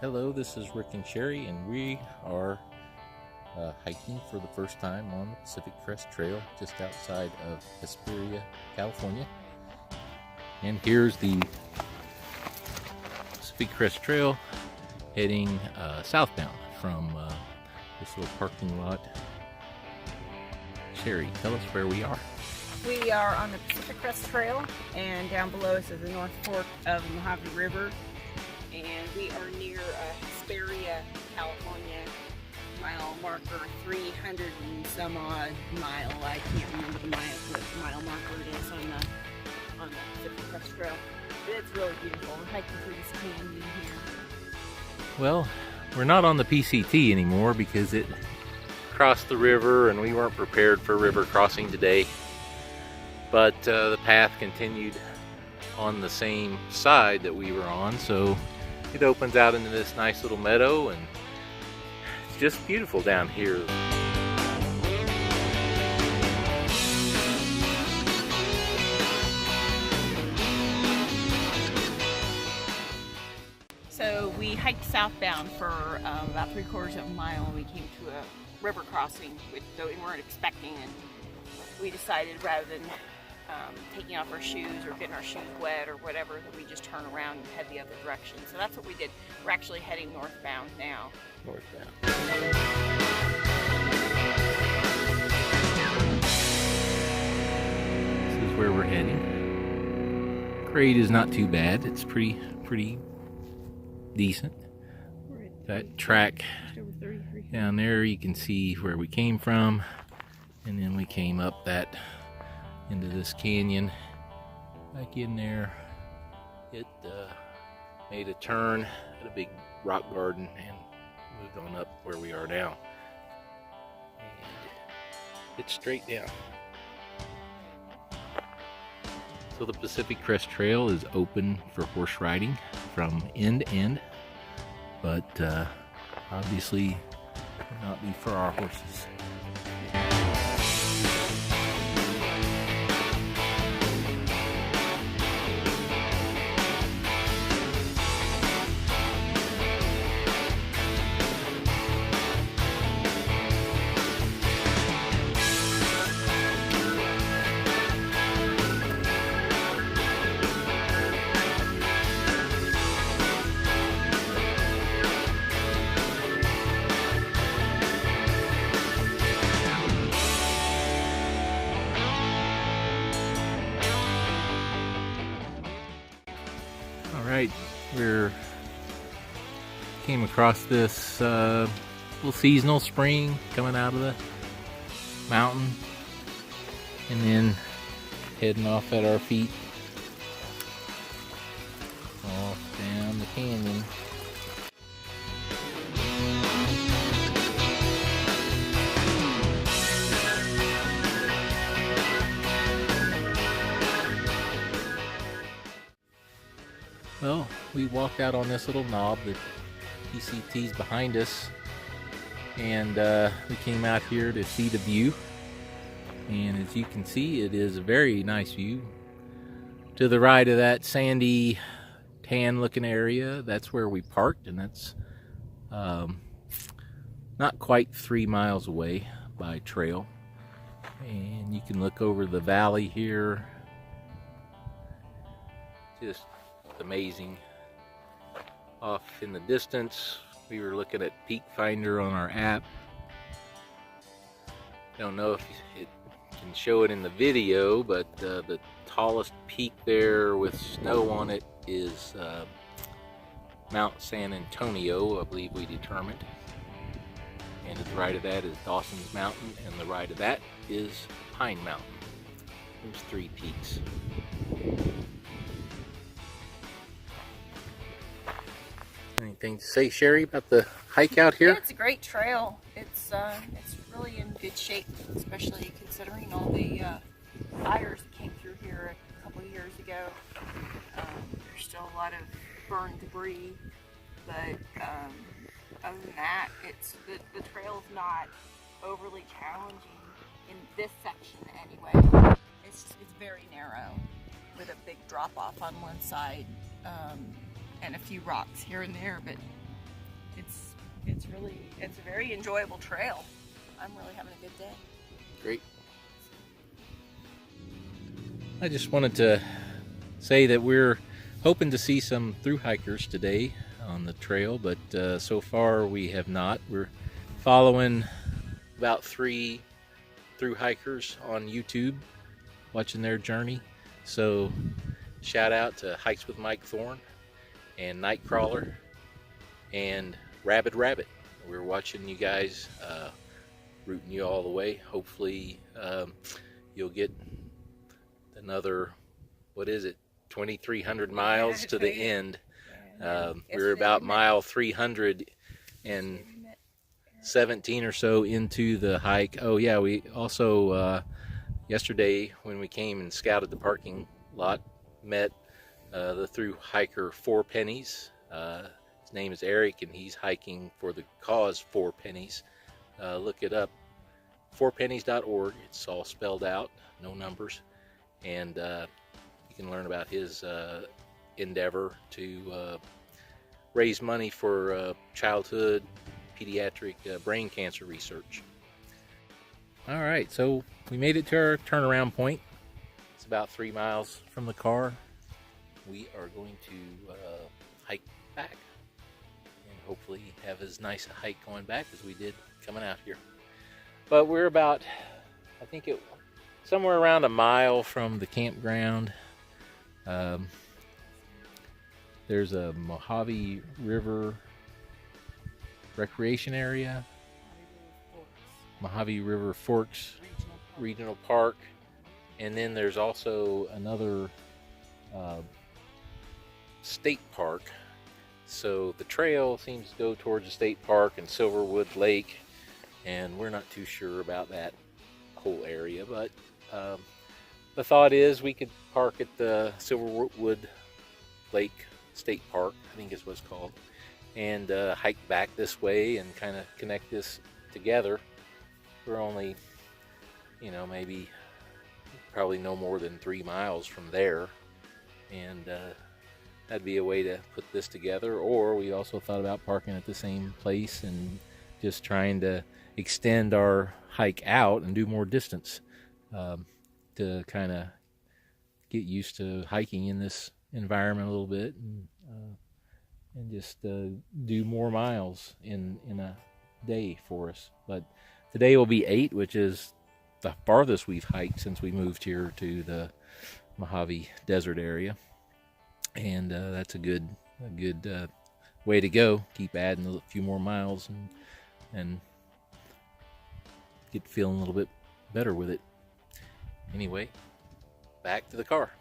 Hello, this is Rick and Sherry, and we are hiking for the first time on the Pacific Crest Trail just outside of Hesperia, California. And here's the Pacific Crest Trail heading southbound from this little parking lot. Sherry, tell us where we are. We are on the Pacific Crest Trail, and down below us is the North Fork of the Mojave River. And we are near Hesperia, California, mile marker 300 and some odd mile. I can't remember the mile marker it is on the Pacific Crest Trail. But it's really beautiful. We're hiking through this canyon here. Well, we're not on the PCT anymore because it crossed the river and we weren't prepared for river crossing today. But the path continued on the same side that we were on, so it opens out into this nice little meadow, and it's just beautiful down here. So we hiked southbound for about 3/4 of a mile, and we came to a river crossing, which we weren't expecting, and we decided rather than taking off our shoes or getting our shoes wet or whatever, that we just turn around and head the other direction. So that's what we did. We're actually heading northbound now. Northbound. This is where we're heading. Grade is not too bad. It's pretty decent. That track down there, you can see where we came from, and then we came up that into this canyon back in there. It made a turn at a big rock garden and moved on up where we are now, and it's straight down. So the Pacific Crest Trail is open for horse riding from end to end, but obviously will not be for our horses. Alright, we came across this little seasonal spring coming out of the mountain, and then heading off at our feet off down the canyon. Well, we walked out on this little knob. The PCT's behind us, and we came out here to see the view. And as you can see, it is a very nice view. To the right of that sandy, tan-looking area, that's where we parked, and that's not quite 3 miles away by trail. And you can look over the valley here. Just amazing. Off in the distance, we were looking at Peak Finder on our app. Don't know if it can show it in the video, but the tallest peak there with snow on it is Mount San Antonio, I believe we determined. And to the right of that is Dawson's Mountain, and the right of that is Pine Mountain. There's 3 peaks. Anything to say, Sherry, about the hike out here? Yeah, it's a great trail. It's really in good shape, especially considering all the fires that came through here a couple of years ago. There's still a lot of burned debris, but other than that, the trail's not overly challenging in this section anyway. It's very narrow with a big drop off on one side, and a few rocks here and there, but it's a very enjoyable trail. I'm really having a good day. Great. I just wanted to say that we're hoping to see some thru hikers today on the trail, but so far we have not. We're following about 3 thru hikers on YouTube, watching their journey. So shout out to Hikes with Mike Thorne and Nightcrawler and Rabid Rabbit. We're watching you guys, rooting you all the way. Hopefully you'll get another, what is it, 2,300 miles to the end. We're about mile 317 or so into the hike. Oh yeah, we also yesterday when we came and scouted the parking lot, met the thru hiker 4 Pennies. His name is Eric, and he's hiking for the cause 4 Pennies. Look it up, 4pennies.org. It's all spelled out, no numbers, and you can learn about his endeavor to raise money for childhood pediatric brain cancer research. All right, so we made it to our turnaround point. It's about 3 miles from the car. We are going to hike back and hopefully have as nice a hike going back as we did coming out here. But we're about, I think somewhere around a mile from the campground. There's a Mojave River recreation area, Mojave River Forks Regional Park, and then there's also another state park. So the trail seems to go towards the state park and Silverwood Lake, and we're not too sure about that whole area, but the thought is we could park at the Silverwood Lake State Park, I think is what it's called, and hike back this way and kind of connect this together. We're only, maybe probably no more than 3 miles from there, and that'd be a way to put this together. Or we also thought about parking at the same place and just trying to extend our hike out and do more distance, to kind of get used to hiking in this environment a little bit, and just do more miles in a day for us. But today will be 8, which is the farthest we've hiked since we moved here to the Mojave Desert area, and that's a good way to go. Keep adding a few more miles and get feeling a little bit better with it. Anyway, back to the car.